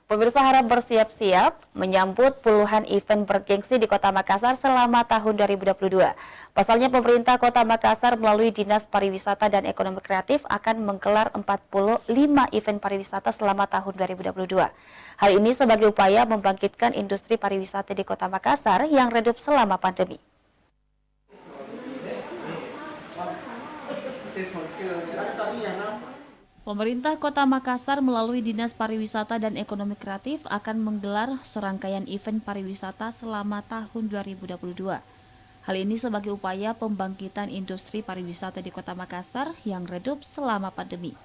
Pemirsa harap bersiap-siap menyambut puluhan event bergengsi di Kota Makassar selama tahun 2022. Pasalnya pemerintah Kota Makassar melalui Dinas Pariwisata dan Ekonomi Kreatif akan menggelar 45 event pariwisata selama tahun 2022. Hal ini sebagai upaya membangkitkan industri pariwisata di Kota Makassar yang redup selama pandemi. Pemerintah Kota Makassar melalui Dinas Pariwisata dan Ekonomi Kreatif akan menggelar serangkaian event pariwisata selama tahun 2022. Hal ini sebagai upaya pembangkitan industri pariwisata di Kota Makassar yang redup selama pandemi.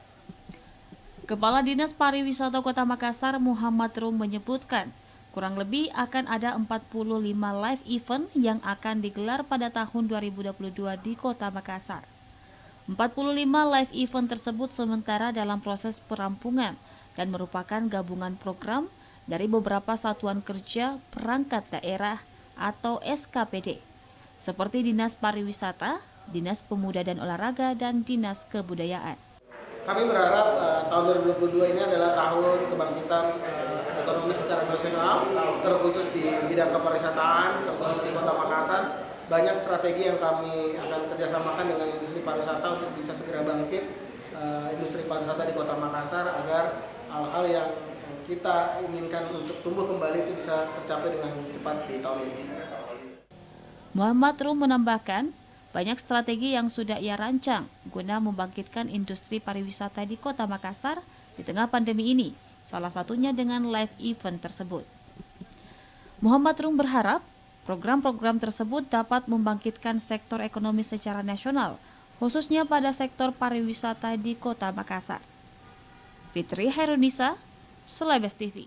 Kepala Dinas Pariwisata Kota Makassar Muhammad Rum menyebutkan, kurang lebih akan ada 45 live event yang akan digelar pada tahun 2022 di Kota Makassar. 45 live event tersebut sementara dalam proses perampungan dan merupakan gabungan program dari beberapa satuan kerja perangkat daerah atau SKPD, seperti Dinas Pariwisata, Dinas Pemuda dan Olahraga, dan Dinas Kebudayaan. Kami berharap tahun 2022 ini adalah tahun kebangkitan ekonomi secara nasional, terkhusus di bidang kepariwisataan, terkhusus di Kota Makassar. Banyak strategi yang kami akan kerjasamakan dengan industri pariwisata untuk bisa segera bangkit industri pariwisata di Kota Makassar agar hal-hal yang kita inginkan untuk tumbuh kembali itu bisa tercapai dengan cepat di tahun ini. Muhammad Rum menambahkan, banyak strategi yang sudah ia rancang guna membangkitkan industri pariwisata di Kota Makassar di tengah pandemi ini, salah satunya dengan live event tersebut. Muhammad Rum berharap program-program tersebut dapat membangkitkan sektor ekonomi secara nasional, khususnya pada sektor pariwisata di Kota Makassar. Fitri Hairunisa, Celebes TV.